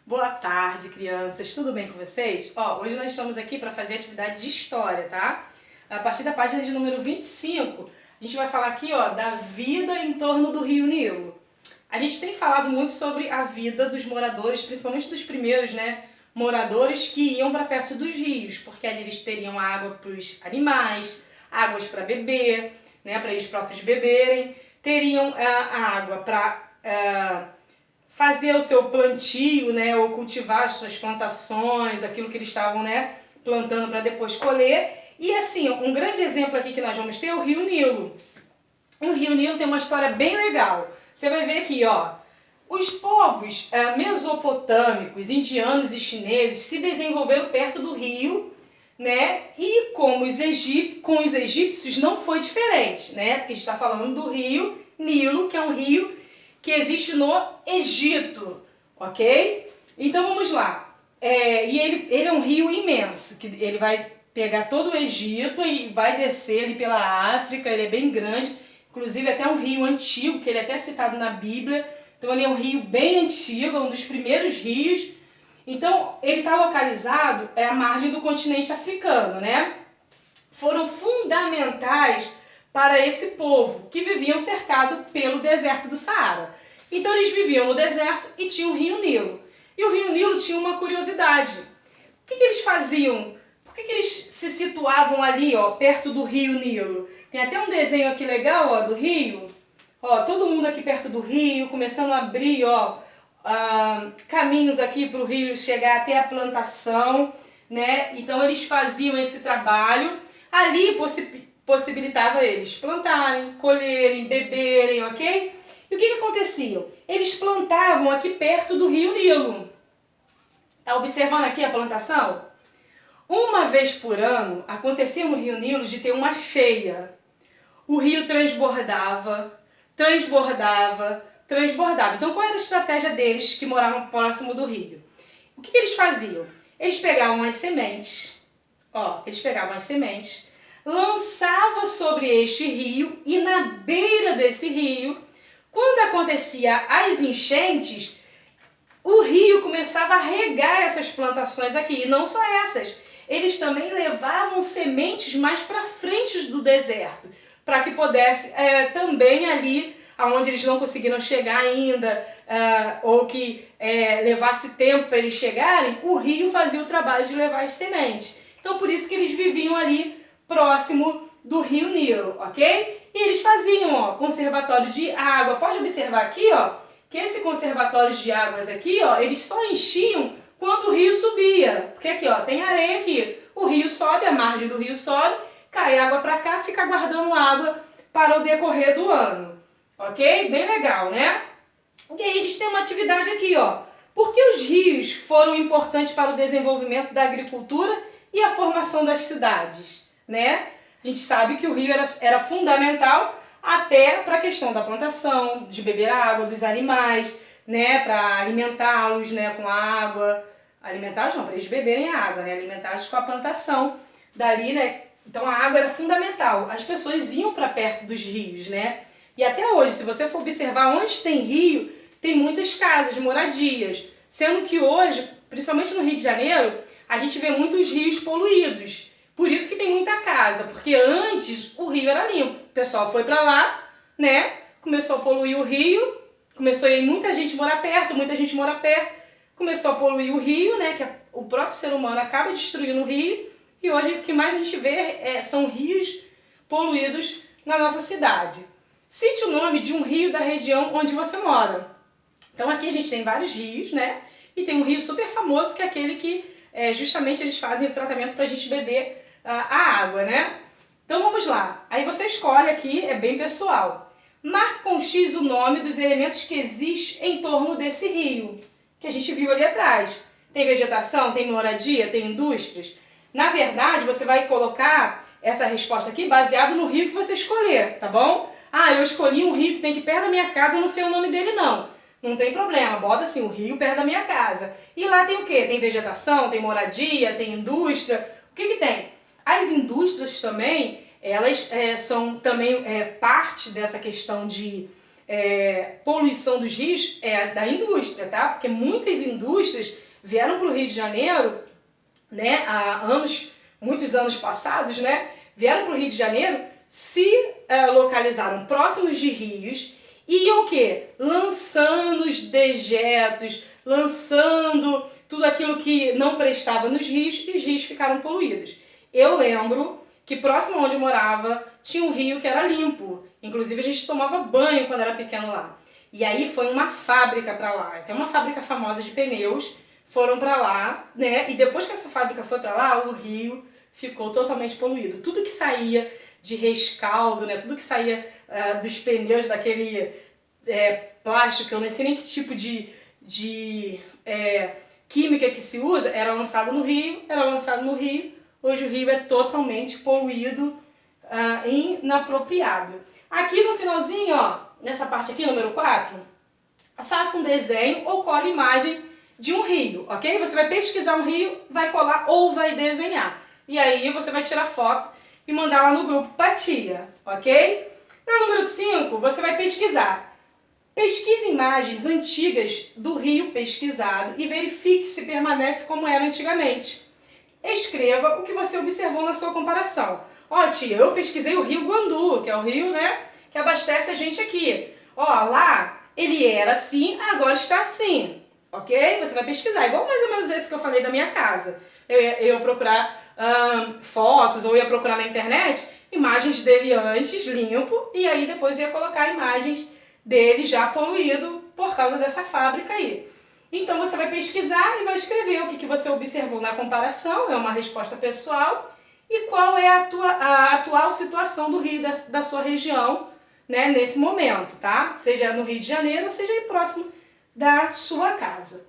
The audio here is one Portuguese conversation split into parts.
Boa tarde, crianças. Tudo bem com vocês? Hoje nós estamos aqui para fazer atividade de história, tá? A partir da página de número 25, a gente vai falar aqui, da vida em torno do Rio Nilo. A gente tem falado muito sobre a vida dos moradores, principalmente dos primeiros, moradores que iam para perto dos rios, porque ali eles teriam água para os animais, águas para beber, para eles próprios beberem, teriam a água para fazer o seu plantio, ou cultivar as suas plantações, aquilo que eles estavam, plantando para depois colher. E assim, um grande exemplo aqui que nós vamos ter é o Rio Nilo. E o Rio Nilo tem uma história bem legal. Você vai ver aqui, os povos mesopotâmicos, indianos e chineses se desenvolveram perto do rio, E como com os egípcios não foi diferente, Porque a gente está falando do Rio Nilo, que é um rio que existe no Egito, ok? Então vamos lá. E ele é um rio imenso, que ele vai pegar todo o Egito e vai descer ali pela África, ele é bem grande, inclusive até um rio antigo, que ele é até citado na Bíblia, então ele é um rio bem antigo, é um dos primeiros rios. Então ele está localizado à margem do continente africano, Foram fundamentais para esse povo, que viviam cercado pelo deserto do Saara. Então eles viviam no deserto e tinham o Rio Nilo. E o Rio Nilo tinha uma curiosidade. O que eles faziam? Por que eles se situavam ali, perto do Rio Nilo? Tem até um desenho aqui legal, do rio. Todo mundo aqui perto do rio, começando a abrir, caminhos aqui para o rio chegar até a plantação, Então eles faziam esse trabalho. Ali possibilitava eles plantarem, colherem, beberem, ok? E o que acontecia? Eles plantavam aqui perto do Rio Nilo. Está observando aqui a plantação? Uma vez por ano, acontecia no Rio Nilo de ter uma cheia. O rio transbordava. Então qual era a estratégia deles que moravam próximo do rio? O que eles faziam? Eles pegavam as sementes, lançavam sobre este rio e na beira desse rio, quando acontecia as enchentes, o rio começava a regar essas plantações aqui, e não só essas. Eles também levavam sementes mais para frente do deserto, para que pudesse também ali, onde eles não conseguiram chegar ainda, ou que levasse tempo para eles chegarem, o rio fazia o trabalho de levar as sementes. Então por isso que eles viviam ali próximo do Rio Nilo, ok? E eles faziam, conservatório de água. Pode observar aqui, que esse conservatório de águas aqui, eles só enchiam quando o rio subia. Porque aqui, tem areia aqui. O rio sobe, a margem do rio sobe, cai água para cá, fica guardando água para o decorrer do ano. Ok? Bem legal, E aí a gente tem uma atividade aqui, Por que os rios foram importantes para o desenvolvimento da agricultura e a formação das cidades, A gente sabe que o rio era fundamental até para a questão da plantação, de beber a água dos animais, para alimentá-los, com a água. Alimentá-los não, para eles beberem a água, alimentá-los com a plantação dali, Então a água era fundamental. As pessoas iam para perto dos rios, E até hoje, se você for observar onde tem rio, tem muitas casas, moradias. Sendo que hoje, principalmente no Rio de Janeiro, a gente vê muitos rios poluídos. Por isso que tem muita casa, porque antes o rio era limpo. O pessoal foi para lá, Começou a poluir o rio, começou a ir muita gente morar perto, começou a poluir o rio, Que o próprio ser humano acaba destruindo o rio. E hoje o que mais a gente vê são rios poluídos na nossa cidade. Cite o nome de um rio da região onde você mora. Então aqui a gente tem vários rios, E tem um rio super famoso que é aquele que justamente eles fazem o tratamento para a gente beber a água, Então vamos lá. Aí você escolhe aqui, é bem pessoal. Marque com X o nome dos elementos que existem em torno desse rio, que a gente viu ali atrás. Tem vegetação, tem moradia, tem indústrias. Na verdade, você vai colocar essa resposta aqui baseado no rio que você escolher, tá bom? Eu escolhi um rio que tem aqui perto da minha casa, eu não sei o nome dele não. Não tem problema, bota assim, o rio perto da minha casa. E lá tem o quê? Tem vegetação, tem moradia, tem indústria. O que tem? As indústrias também, elas são também parte dessa questão de poluição dos rios é da indústria, tá? Porque muitas indústrias vieram para o Rio de Janeiro, né, há muitos anos passados, né, vieram para o Rio de Janeiro, se localizaram próximos de rios e iam o quê? Lançando os dejetos, lançando tudo aquilo que não prestava nos rios e os rios ficaram poluídos. Eu lembro que próximo onde eu morava tinha um rio que era limpo. Inclusive a gente tomava banho quando era pequeno lá. E aí foi uma fábrica para lá. Tem uma fábrica famosa de pneus, foram para lá, né? E depois que essa fábrica foi para lá, o rio ficou totalmente poluído. Tudo que saía de rescaldo, né? Tudo que saía dos pneus daquele plástico, eu não sei nem que tipo de química que se usa, era lançado no rio, Hoje o rio é totalmente poluído, inapropriado. Aqui no finalzinho, ó, nessa parte aqui, número 4, faça um desenho ou cole imagem de um rio, ok? Você vai pesquisar um rio, vai colar ou vai desenhar. E aí você vai tirar foto e mandar lá no grupo pra tia, ok? Na número 5, você vai pesquisar. Pesquise imagens antigas do rio pesquisado e verifique se permanece como era antigamente. Escreva o que você observou na sua comparação. Ó, tia, eu pesquisei o rio Guandu, que é o rio, né, que abastece a gente aqui. Ó, lá ele era assim, agora está assim, ok? Você vai pesquisar, igual mais ou menos esse que eu falei da minha casa. Eu ia procurar fotos ou ia procurar na internet imagens dele antes, limpo, e aí depois ia colocar imagens dele já poluído por causa dessa fábrica aí. Então você vai pesquisar e vai escrever o que você observou na comparação, é uma resposta pessoal, e qual é a atual situação do rio da sua região, né, nesse momento, tá? Seja no Rio de Janeiro, ou seja aí próximo da sua casa,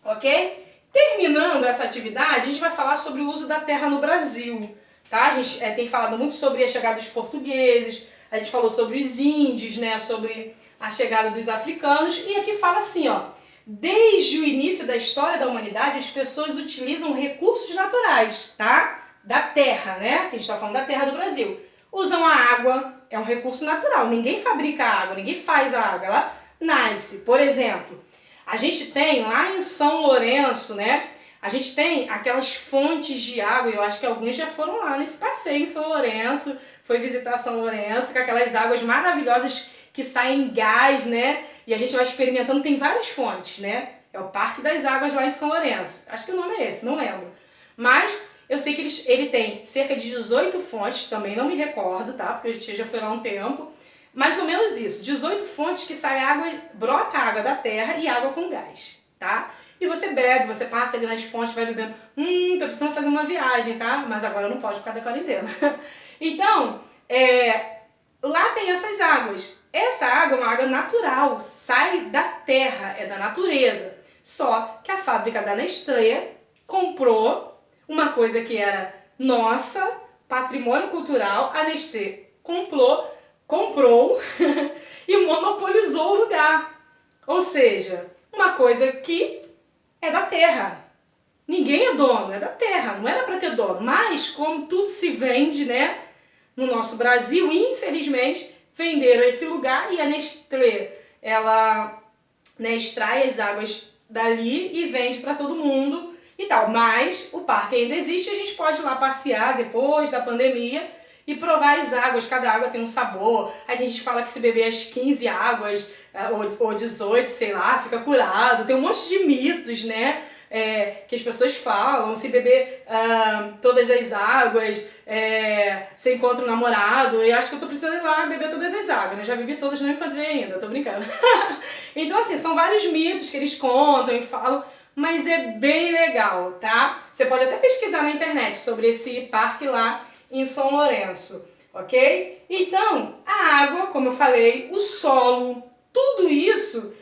ok? Terminando essa atividade, a gente vai falar sobre o uso da terra no Brasil, tá? A gente tem falado muito sobre a chegada dos portugueses, a gente falou sobre os índios, né, sobre a chegada dos africanos, e aqui fala assim, ó, desde o início da história da humanidade, as pessoas utilizam recursos naturais, tá? Da terra, né? Que a gente está falando da terra do Brasil. Usam a água, é um recurso natural. Ninguém fabrica água, ninguém faz a água, ela nasce. Por exemplo, a gente tem lá em São Lourenço, né? A gente tem aquelas fontes de água, eu acho que alguns já foram lá nesse passeio em São Lourenço, foi visitar São Lourenço, com aquelas águas maravilhosas que saem gás, né? E a gente vai experimentando, tem várias fontes, né? É o Parque das Águas lá em São Lourenço. Acho que o nome é esse, não lembro. Mas eu sei que ele tem cerca de 18 fontes, também não me recordo, tá? Porque a gente já foi lá há um tempo. Mais ou menos isso, 18 fontes que sai água, brota água da terra e água com gás, tá? E você bebe, você passa ali nas fontes, vai bebendo. Tô precisando fazer uma viagem, tá? Mas agora não pode por causa da quarentena. Então, lá tem essas águas. Essa água é uma água natural, sai da terra, é da natureza. Só que a fábrica da Nestlé comprou uma coisa que era nossa, patrimônio cultural, a Nestlé comprou e monopolizou o lugar. Ou seja, uma coisa que é da terra. Ninguém é dono, é da terra, não era para ter dono. Mas como tudo se vende, né, no nosso Brasil, infelizmente, venderam esse lugar e a Nestlé, ela, né, extrai as águas dali e vende para todo mundo e tal. Mas o parque ainda existe e a gente pode ir lá passear depois da pandemia e provar as águas. Cada água tem um sabor. Aí a gente fala que se beber as 15 águas ou 18, sei lá, fica curado. Tem um monte de mitos, né? Que as pessoas falam, se beber todas as águas, você encontra um namorado, e acho que eu tô precisando ir lá beber todas as águas, né? Já bebi todas, não encontrei ainda, tô brincando. Então assim, são vários mitos que eles contam e falam, mas é bem legal, tá? Você pode até pesquisar na internet sobre esse parque lá em São Lourenço, ok? Então, a água, como eu falei, o solo, tudo isso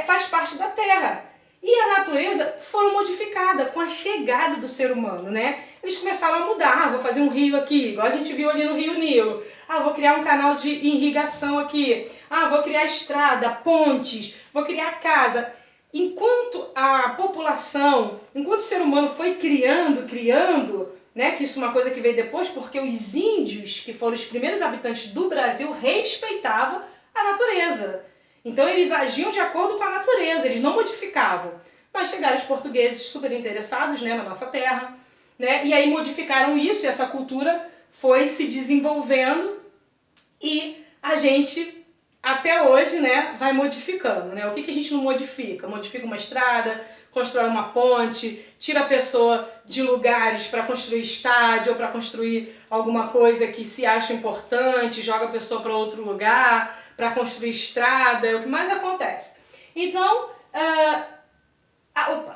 faz parte da terra. E a natureza foram modificada com a chegada do ser humano, né? Eles começaram a mudar, vou fazer um rio aqui, igual a gente viu ali no Rio Nilo. Vou criar um canal de irrigação aqui. Vou criar estrada, pontes, vou criar casa. Enquanto a população, enquanto o ser humano foi criando, né? Que isso é uma coisa que veio depois, porque os índios, que foram os primeiros habitantes do Brasil, respeitavam a a natureza. Então eles agiam de acordo com a natureza, eles não modificavam. Mas chegaram os portugueses super interessados, né, na nossa terra, né, e aí modificaram isso, e essa cultura foi se desenvolvendo e a gente, até hoje, né, vai modificando. Né? O que a gente não modifica? Modifica uma estrada, constrói uma ponte, tira a pessoa de lugares para construir estádio ou para construir alguma coisa que se acha importante, joga a pessoa para outro lugar, para construir estrada, é o que mais acontece. Então,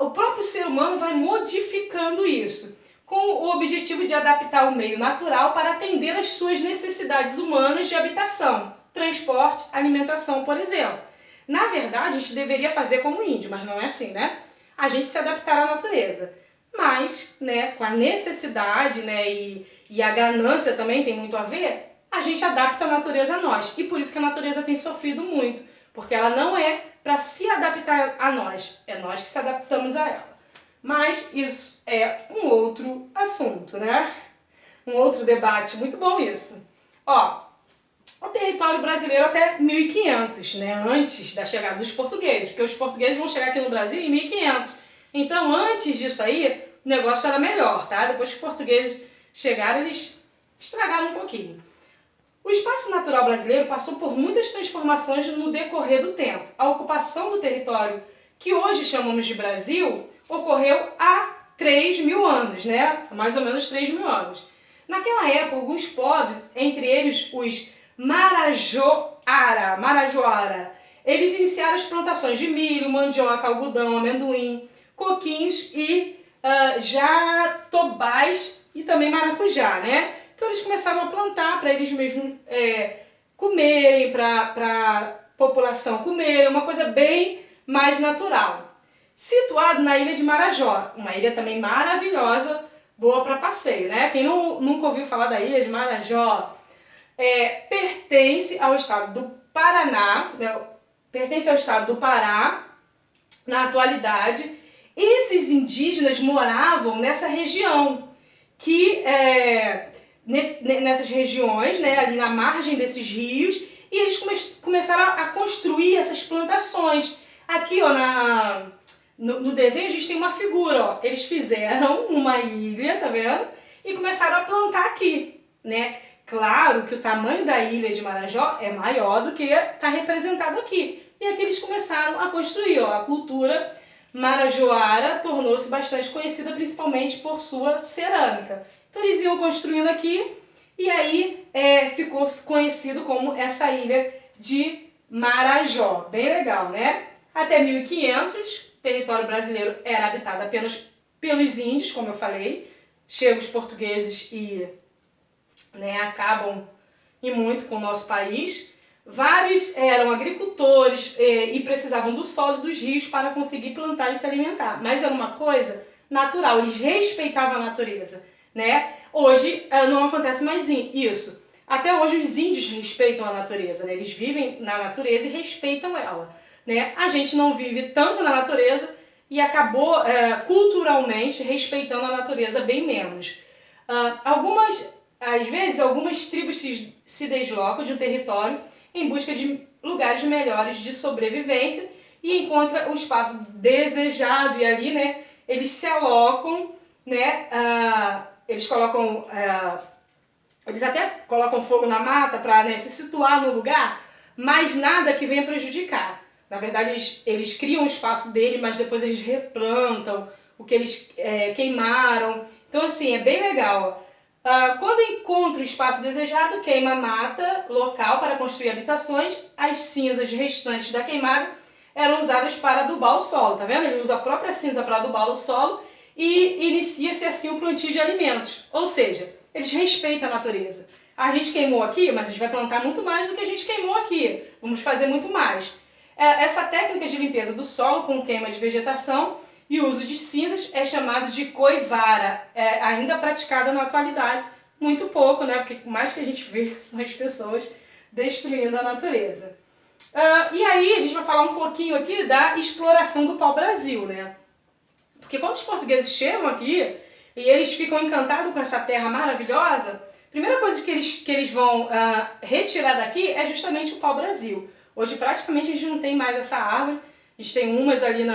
o próprio ser humano vai modificando isso, com o objetivo de adaptar o meio natural para atender às suas necessidades humanas de habitação, transporte, alimentação, por exemplo. Na verdade, a gente deveria fazer como o índio, mas não é assim, né? A gente se adaptar à natureza. Mas, né, com a necessidade, né, e a ganância também tem muito a ver, a gente adapta a natureza a nós. E por isso que a natureza tem sofrido muito, porque ela não é para se adaptar a nós, é nós que se adaptamos a ela. Mas isso é um outro assunto, né? Um outro debate, muito bom isso. Ó, o território brasileiro até 1500, né? Antes da chegada dos portugueses, porque os portugueses vão chegar aqui no Brasil em 1500. Então, antes disso aí, o negócio era melhor, tá? Depois que os portugueses chegaram, eles estragaram um pouquinho. O espaço natural brasileiro passou por muitas transformações no decorrer do tempo. A ocupação do território que hoje chamamos de Brasil ocorreu há 3.000 anos, né? Mais ou menos 3.000 anos. Naquela época, alguns povos, entre eles os Marajoara, eles iniciaram as plantações de milho, mandioca, algodão, amendoim, coquinhos e jatobás e também maracujá, né? Então eles começaram a plantar para eles mesmos comerem, para a população comer, uma coisa bem mais natural. Situado na ilha de Marajó, uma ilha também maravilhosa, boa para passeio, né? Quem nunca ouviu falar da ilha de Marajó, pertence ao estado do Paraná, né? Pertence ao estado do Pará, na atualidade. Esses indígenas moravam nessa região, nessas regiões, né, ali na margem desses rios, e eles começaram a construir essas plantações. Aqui, ó, no desenho a gente tem uma figura, ó. Eles fizeram uma ilha, tá vendo? E começaram a plantar aqui, né? Claro que o tamanho da ilha de Marajó é maior do que está representado aqui. E aqui eles começaram a construir, ó, a cultura marajoara tornou-se bastante conhecida principalmente por sua cerâmica. Então eles iam construindo aqui e aí ficou conhecido como essa ilha de Marajó. Bem legal, né? Até 1500, o território brasileiro era habitado apenas pelos índios, como eu falei. Chegam os portugueses e, né, acabam e muito com o nosso país. Vários eram agricultores e precisavam do solo dos rios para conseguir plantar e se alimentar. Mas era uma coisa natural, eles respeitavam a natureza, né? Hoje não acontece mais isso. Até hoje os índios respeitam a natureza, né? Eles vivem na natureza e respeitam ela, né? A gente não vive tanto na natureza e acabou culturalmente respeitando a natureza bem menos. Às vezes algumas tribos se deslocam de um território em busca de lugares melhores de sobrevivência e encontra o espaço desejado e ali, né, eles se alocam, né, eles até colocam fogo na mata para, né, se situar no lugar, mas nada que venha prejudicar. Na verdade, eles criam o espaço dele, mas depois eles replantam o que eles queimaram. Então, assim, é bem legal. Quando encontra o espaço desejado, queima a mata local para construir habitações. As cinzas restantes da queimada eram usadas para adubar o solo, tá vendo? Ele usa a própria cinza para adubar o solo e inicia-se assim o plantio de alimentos. Ou seja, eles respeitam a natureza. A gente queimou aqui, mas a gente vai plantar muito mais do que a gente queimou aqui. Vamos fazer muito mais. Essa técnica de limpeza do solo com queima de vegetação e o uso de cinzas é chamado de coivara, ainda praticada na atualidade, muito pouco, né? Porque o mais que a gente vê são as pessoas destruindo a natureza. E aí a gente vai falar um pouquinho aqui da exploração do pau-brasil, né? Porque quando os portugueses chegam aqui e eles ficam encantados com essa terra maravilhosa, a primeira coisa que eles vão retirar daqui é justamente o pau-brasil. Hoje praticamente a gente não tem mais essa árvore. A gente tem umas ali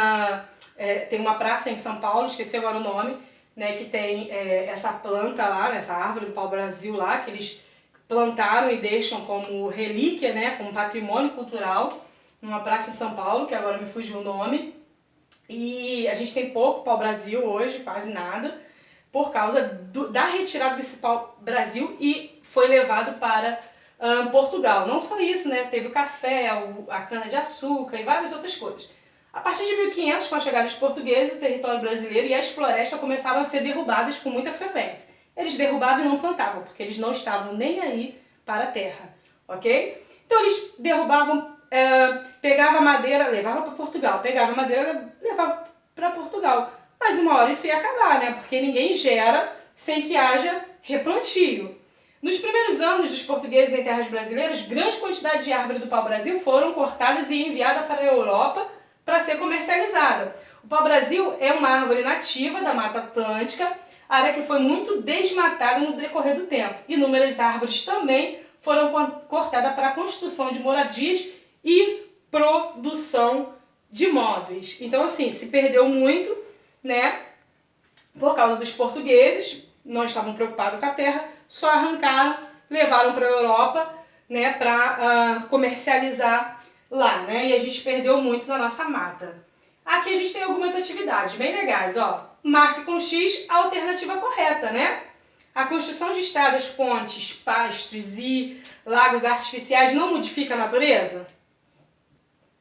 tem uma praça em São Paulo, esqueci agora o nome, né, que tem essa planta lá, né, essa árvore do pau-brasil lá, que eles plantaram e deixam como relíquia, né, como patrimônio cultural, numa praça em São Paulo, que agora me fugiu o nome. E a gente tem pouco pau-brasil hoje, quase nada, por causa da retirada desse pau-brasil e foi levado para Portugal. Não só isso, né, teve o café, a cana-de-açúcar e várias outras coisas. A partir de 1500, com a chegada dos portugueses, o território brasileiro e as florestas começaram a ser derrubadas com muita frequência. Eles derrubavam e não plantavam, porque eles não estavam nem aí para a terra, ok? Então eles derrubavam, pegava madeira, levava para Portugal, pegava madeira, levava para Portugal. Mas uma hora isso ia acabar, né? Porque ninguém gera sem que haja replantio. Nos primeiros anos dos portugueses em terras brasileiras, grande quantidade de árvore do pau-brasil foram cortadas e enviadas para a Europa para ser comercializada. O pau-brasil é uma árvore nativa da Mata Atlântica, área que foi muito desmatada no decorrer do tempo. Inúmeras árvores também foram cortadas para a construção de moradias e produção de móveis. Então, assim, se perdeu muito, né, por causa dos portugueses, não estavam preocupados com a terra, só arrancaram, levaram para a Europa, né, para comercializar lá, né, e a gente perdeu muito na nossa mata. Aqui a gente tem algumas atividades bem legais, ó. Marque com X a alternativa correta, né? A construção de estradas, pontes, pastos e lagos artificiais não modifica a natureza?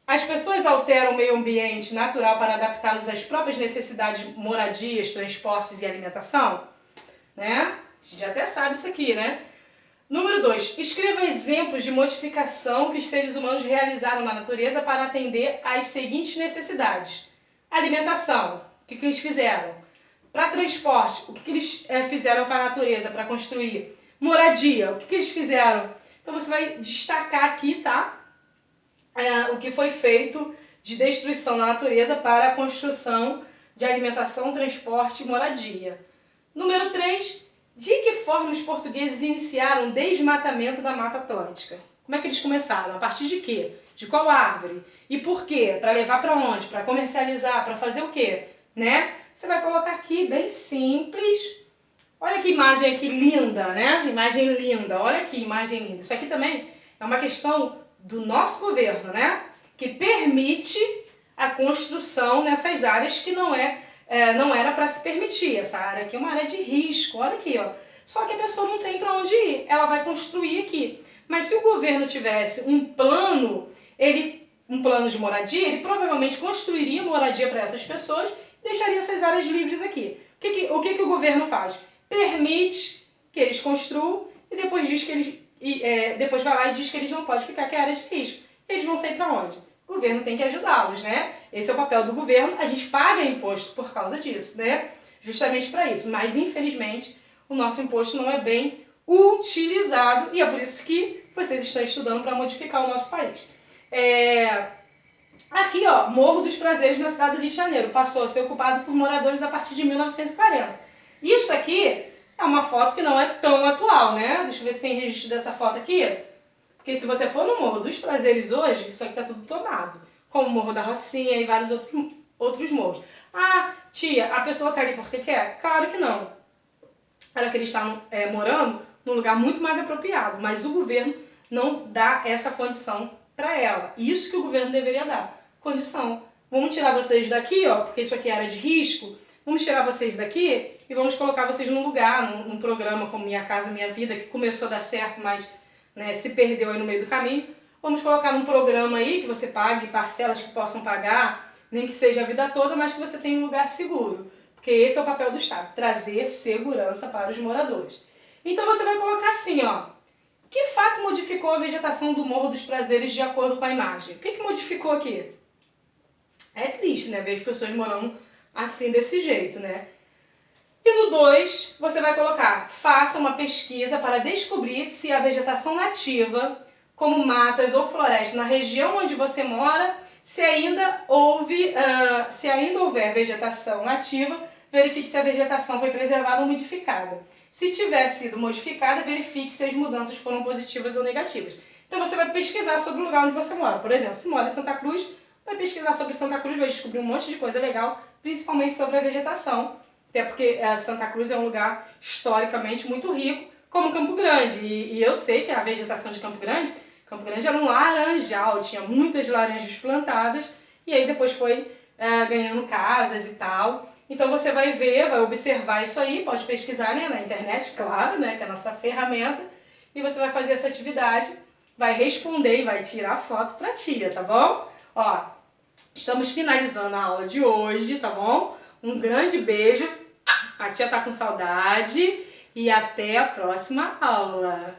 As pessoas alteram o meio ambiente natural para adaptá-los às próprias necessidades de moradias, transportes e alimentação? Né? A gente até sabe isso aqui, né? Número 2. Escreva exemplos de modificação que os seres humanos realizaram na natureza para atender às seguintes necessidades. Alimentação. O que eles fizeram? Para transporte. O que eles fizeram com a natureza para construir? Moradia. O que eles fizeram? Então você vai destacar aqui, tá? O que foi feito de destruição da natureza para a construção de alimentação, transporte e moradia. Número 3. De que forma os portugueses iniciaram o desmatamento da Mata Atlântica? Como é que eles começaram? A partir de quê? De qual árvore? E por quê? Para levar para onde? Para comercializar? Para fazer o quê? Né? Você vai colocar aqui, bem simples. Olha que imagem aqui linda, né? Imagem linda. Olha que imagem linda. Isso aqui também é uma questão do nosso governo, né? Que permite a construção nessas áreas que não era para se permitir. Essa área aqui é uma área de risco, olha aqui, ó. Só que a pessoa não tem para onde ir, ela vai construir aqui. Mas se o governo tivesse um plano de moradia, ele provavelmente construiria moradia para essas pessoas e deixaria essas áreas livres aqui. O que o governo faz? Permite que eles construam e depois diz que depois vai lá e diz que eles não podem ficar, que é área de risco. Eles vão sair para onde? O governo tem que ajudá-los, né? Esse é o papel do governo, a gente paga imposto por causa disso, né? Justamente para isso, mas infelizmente o nosso imposto não é bem utilizado e é por isso que vocês estão estudando para modificar o nosso país. Aqui, ó, Morro dos Prazeres na cidade do Rio de Janeiro, passou a ser ocupado por moradores a partir de 1940. Isso aqui é uma foto que não é tão atual, né? Deixa eu ver se tem registro dessa foto aqui. Porque se você for no Morro dos Prazeres hoje, isso aqui tá tudo tomado. Como o Morro da Rocinha e vários outros morros. Ah, tia, a pessoa tá ali porque quer? Claro que não. Ela queria estar morando num lugar muito mais apropriado, mas o governo não dá essa condição para ela. Isso que o governo deveria dar. Condição. Vamos tirar vocês daqui, ó, porque isso aqui é área de risco. Vamos tirar vocês daqui e vamos colocar vocês num lugar, num programa como Minha Casa Minha Vida, que começou a dar certo, mas se perdeu aí no meio do caminho. Vamos colocar num programa aí que você pague parcelas que possam pagar, nem que seja a vida toda, mas que você tenha um lugar seguro. Porque esse é o papel do Estado, trazer segurança para os moradores. Então você vai colocar assim, ó. Que fato modificou a vegetação do Morro dos Prazeres de acordo com a imagem? O que modificou aqui? É triste, né? Ver as pessoas morando assim, desse jeito, né? E no 2, você vai colocar, faça uma pesquisa para descobrir se a vegetação nativa, como matas ou florestas na região onde você mora, se ainda houver vegetação nativa, verifique se a vegetação foi preservada ou modificada. Se tiver sido modificada, verifique se as mudanças foram positivas ou negativas. Então você vai pesquisar sobre o lugar onde você mora. Por exemplo, se mora em Santa Cruz, vai pesquisar sobre Santa Cruz, vai descobrir um monte de coisa legal, principalmente sobre a vegetação. Até porque Santa Cruz é um lugar historicamente muito rico, como Campo Grande. E eu sei que a vegetação de Campo Grande era um laranjal, tinha muitas laranjas plantadas, e aí depois foi ganhando casas e tal. Então você vai ver, vai observar isso aí, pode pesquisar, né, na internet, claro, né, que é a nossa ferramenta, e você vai fazer essa atividade, vai responder e vai tirar foto pra tia, tá bom? Ó, estamos finalizando a aula de hoje, tá bom? Um grande beijo, a tia tá com saudade e até a próxima aula.